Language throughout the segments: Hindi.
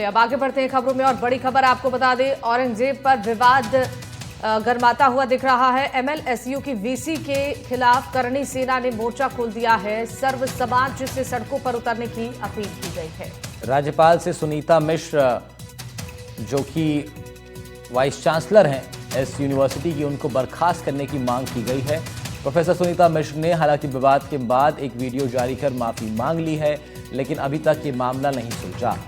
अब आगे बढ़ते हैं खबरों में और बड़ी खबर आपको बता दें, औरंगजेब पर विवाद गर्माता हुआ दिख रहा है। एमएलएसयू की वीसी के खिलाफ करणी सेना ने मोर्चा खोल दिया है। सर्व समाज से सड़कों पर उतरने की अपील की गई है। राज्यपाल से सुनीता मिश्र, जो कि वाइस चांसलर हैं इस यूनिवर्सिटी की, उनको बर्खास्त करने की मांग की गई है। प्रोफेसर सुनीता मिश्र ने हालांकि विवाद के बाद एक वीडियो जारी कर माफी मांग ली है, लेकिन अभी तक ये मामला नहीं सुलझा।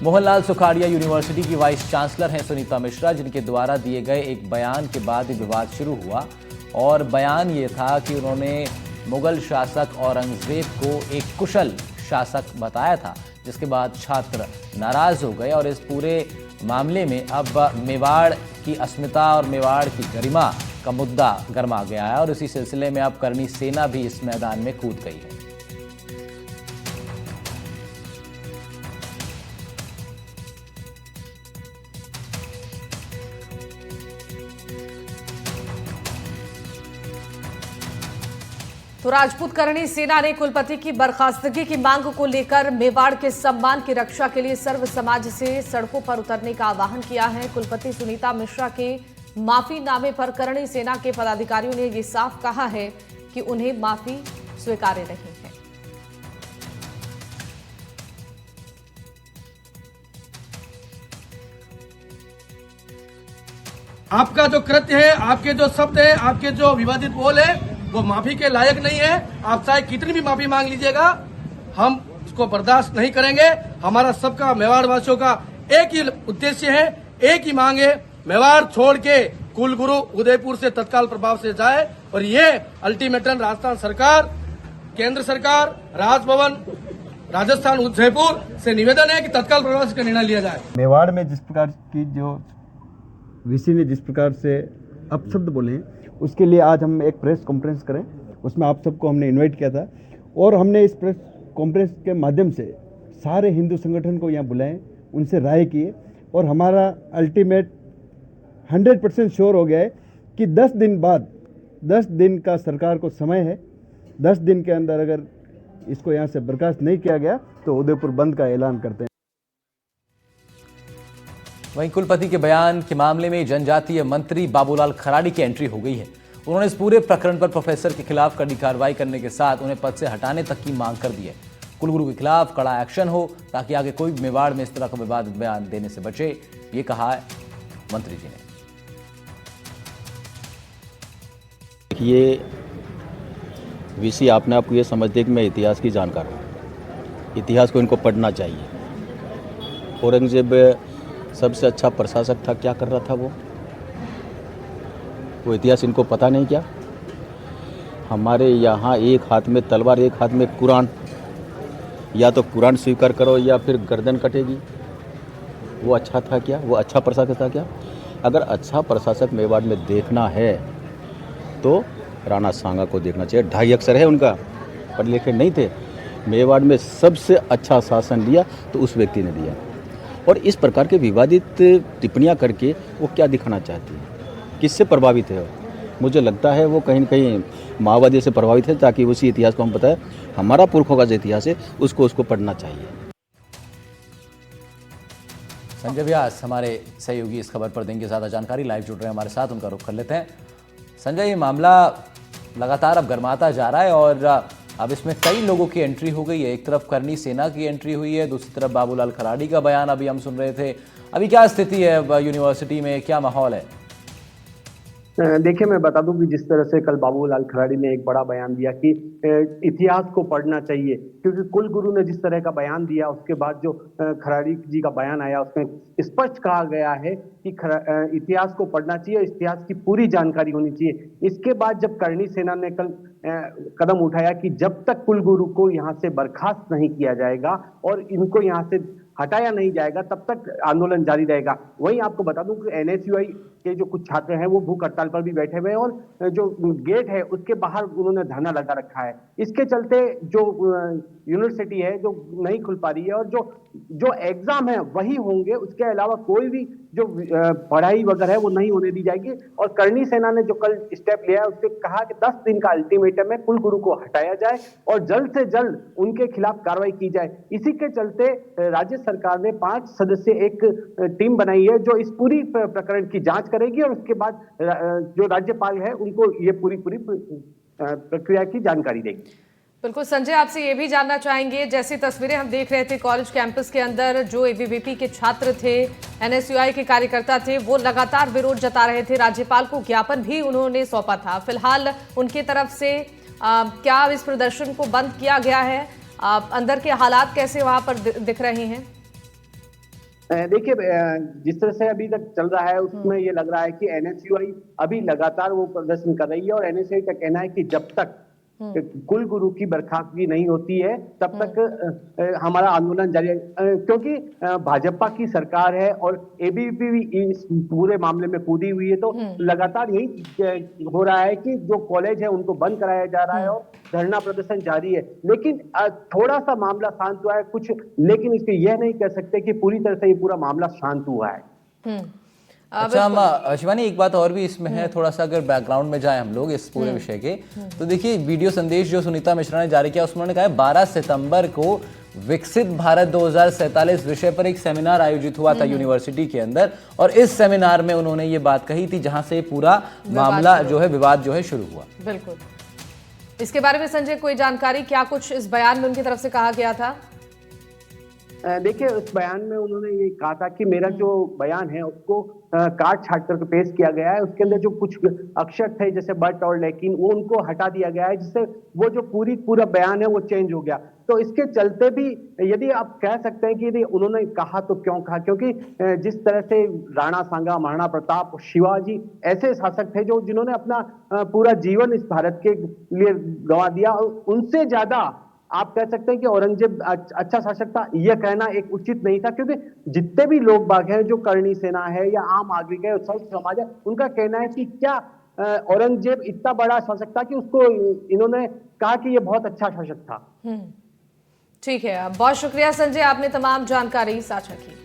मोहनलाल सुखाड़िया यूनिवर्सिटी की वाइस चांसलर हैं सुनीता मिश्रा, जिनके द्वारा दिए गए एक बयान के बाद विवाद शुरू हुआ। और बयान ये था कि उन्होंने मुगल शासक औरंगजेब को एक कुशल शासक बताया था, जिसके बाद छात्र नाराज हो गए और इस पूरे मामले में अब मेवाड़ की अस्मिता और मेवाड़ की गरिमा का मुद्दा गर्मा गया है और इसी सिलसिले में अब करणी सेना भी इस मैदान में कूद गई है। तो राजपूत करणी सेना ने कुलपति की बर्खास्तगी की मांग को लेकर मेवाड़ के सम्मान की रक्षा के लिए सर्व समाज से सड़कों पर उतरने का आह्वान किया है। कुलपति सुनीता मिश्रा के माफीनामे पर करणी सेना के पदाधिकारियों ने यह साफ कहा है कि उन्हें माफी स्वीकार्य नहीं है। आपका जो कृत्य है, आपके जो शब्द है, आपके जो विवादित बोल है, वो माफी के लायक नहीं है। आप चाहे कितनी भी माफी मांग लीजिएगा, हम उसको बर्दाश्त नहीं करेंगे। हमारा सबका मेवाड़ वासियों का एक ही उद्देश्य है, एक ही मांग है, मेवाड़ छोड़ के कुलगुरु उदयपुर से तत्काल प्रभाव से जाए। और ये अल्टीमेटम राजस्थान सरकार, केंद्र सरकार, राजभवन, राजस्थान उदयपुर से निवेदन है कि तत्काल प्रभाव से निर्णय लिया जाए। मेवाड़ में जिस प्रकार की जो वीसी ने जिस प्रकार से अपशब्द बोले हैं, उसके लिए आज हम एक प्रेस कॉन्फ्रेंस करें, उसमें आप सबको हमने इनवाइट किया था और हमने इस प्रेस कॉन्फ्रेंस के माध्यम से सारे हिंदू संगठन को यहाँ बुलाएं, उनसे राय किए और हमारा अल्टीमेट 100% श्योर हो गया है कि 10 दिन बाद, 10 दिन का सरकार को समय है, 10 दिन के अंदर अगर इसको यहाँ से बर्खास्त नहीं किया गया तो उदयपुर बंद का ऐलान करते हैं। वहीं कुलपति के बयान के मामले में जनजातीय मंत्री बाबूलाल खराड़ी की एंट्री हो गई है। उन्होंने इस पूरे प्रकरण पर प्रोफेसर के खिलाफ कड़ी कार्रवाई करने के साथ उन्हें पद से हटाने तक की मांग कर दी है। कुलगुरु के खिलाफ कड़ा एक्शन हो ताकि आगे कोई भी मेवाड़ में इस तरह का विवादित बयान देने से बचे, ये कहा है मंत्री जी ने। ये वीसी आपने आपको ये समझते कि मैं इतिहास की जानकार हूँ, इतिहास को इनको पढ़ना चाहिए। औरंगजेब सबसे अच्छा प्रशासक था, क्या कर रहा था वो इतिहास इनको पता नहीं क्या? हमारे यहाँ एक हाथ में तलवार, एक हाथ में कुरान, या तो कुरान स्वीकार करो या फिर गर्दन कटेगी। वो अच्छा था क्या? वो अच्छा प्रशासक था क्या? अगर अच्छा प्रशासक मेवाड़ में देखना है तो राणा सांगा को देखना चाहिए। 2.5 अक्षर है उनका, पढ़े लिखे नहीं थे। मेवाड़ में सबसे अच्छा शासन लिया तो उस व्यक्ति ने दिया। और इस प्रकार के विवादित टिप्पणियां करके वो क्या दिखाना चाहती है, किससे प्रभावित है? मुझे लगता है वो कहीं न कहीं माओवादी से प्रभावित है, ताकि उसी इतिहास को हम बताएं। हमारा पुरखों का जो इतिहास है उसको पढ़ना चाहिए। संजय व्यास हमारे सहयोगी इस खबर पर देंगे ज्यादा जानकारी, लाइव जुड़ रहे हैं हमारे साथ, उनका रुख कर लेते हैं। संजय, ये मामला लगातार अब गर्माता जा रहा है और अब इसमें कई लोगों की एंट्री हो गई है। एक तरफ करणी सेना की एंट्री हुई है, दूसरी तरफ बाबूलाल खराड़ी का बयान अभी हम सुन रहे थे। अभी क्या स्थिति है यूनिवर्सिटी में, क्या माहौल है? देखिए, मैं बता दूं कि जिस तरह से कल बाबूलाल खराड़ी ने एक बड़ा बयान दिया कि इतिहास को पढ़ना चाहिए, क्योंकि कुलगुरु ने जिस तरह का बयान दिया, उसके बाद जो खराड़ी जी का बयान आया उसमें स्पष्ट कहा गया है कि इतिहास को पढ़ना चाहिए, इतिहास की पूरी जानकारी होनी चाहिए। इसके बाद जब करणी सेना ने कल कदम उठाया कि जब तक कुलगुरु को यहाँ से बर्खास्त नहीं किया जाएगा और इनको यहाँ से हटाया नहीं जाएगा तब तक आंदोलन जारी रहेगा। वहीं आपको बता दूं कि एनएसयूआई के जो कुछ छात्र हैं वो भूख हड़ताल पर भी बैठे हुए हैं और जो गेट है उसके बाहर उन्होंने धरना लगा रखा है। इसके चलते जो यूनिवर्सिटी है जो नहीं खुल पा रही है और जो एग्जाम है वही होंगे, उसके अलावा कोई भी जो पढ़ाई वगैरह है वो नहीं होने दी जाएगी। और करणी सेना ने जो कल स्टेप लिया है उससे कहा कि 10 दिन का अल्टीमेटम है, कुलगुरु को हटाया जाए और जल्द से जल्द उनके खिलाफ कार्रवाई की जाए। इसी के चलते राज्य सरकार ने 5 सदस्यीय एक टीम बनाई है जो इस पूरी प्रकरण की जांच करेगी और उसके बाद जो राज्यपाल है उनको ये पूरी प्रक्रिया की जानकारी देगी। बिल्कुल संजय, आपसे ये भी जानना चाहेंगे, जैसी तस्वीरें हम देख रहे थे कॉलेज कैंपस के अंदर, जो एबीवीपी के छात्र थे, एनएसयूआई के कार्यकर्ता थे, वो लगातार विरोध जता रहे थे। राज्यपाल को ज्ञापन भी उन्होंने सौंपा था। फिलहाल उनकी तरफ से क्या इस प्रदर्शन को बंद किया गया है? अंदर के हालात कैसे वहां पर दिख रहे हैं? देखिए, जिस तरह से अभी तक चल रहा है उसमें ये लग रहा है कि एनएसयूआई अभी लगातार वो प्रदर्शन कर रही है और एनएसयूआई का कहना है कि जब तक कुल गुरु की बर्खास्तगी नहीं होती है तब तक हमारा आंदोलन जारी है, क्योंकि भाजपा की सरकार है और एबीवीपी भी इस पूरे मामले में कूदी हुई है। तो लगातार यही हो रहा है कि जो कॉलेज है उनको बंद कराया जा रहा है और धरना प्रदर्शन जारी है। लेकिन थोड़ा सा मामला शांत हुआ है कुछ, लेकिन इसके यह नहीं कह सकते कि पूरी तरह से ये पूरा मामला शांत हुआ है। अच्छा, हम शिवानी एक बात और भी इसमें है, थोड़ा सा अगर बैकग्राउंड में जाए हम लोग इस पूरे विषय के, तो देखिए वीडियो संदेश जो सुनीता मिश्रा ने जारी किया उसमें उन्होंने कहा 12 सितंबर को विकसित भारत 2047 विषय पर एक सेमिनार आयोजित हुआ था यूनिवर्सिटी के अंदर, और इस सेमिनार में उन्होंने ये बात कही थी जहां से पूरा मामला जो है विवाद जो है शुरू हुआ। बिल्कुल, इसके बारे में संजय कोई जानकारी, क्या कुछ इस बयान में उनकी तरफ से कहा गया था? देखिए, उस बयान में उन्होंने ये कहा था कि मेरा जो बयान है उसको काट छाट करके पेश किया गया है। उसके अंदर जो कुछ अक्षर थे जैसे बट और लेकिन, वो उनको हटा दिया गया है, जिससे वो जो पूरा बयान है वो चेंज हो गया। तो इसके चलते भी यदि आप कह सकते हैं कि यदि उन्होंने कहा तो क्यों कहा, क्योंकि जिस तरह से राणा सांगा, महाराणा प्रताप, शिवाजी ऐसे शासक थे जो जिन्होंने अपना पूरा जीवन इस भारत के लिए गंवा दिया, और उनसे ज्यादा आप कह सकते हैं कि औरंगजेब अच्छा शासक था, यह कहना एक उचित नहीं था। क्योंकि जितने भी लोग बाग हैं, जो करणी सेना है या आम नागरिक है, संत समाज है, उनका कहना है कि क्या औरंगजेब इतना बड़ा शासक था कि उसको इन्होंने कहा कि यह बहुत अच्छा शासक था। ठीक है, बहुत शुक्रिया संजय, आपने तमाम जानकारी साझा की।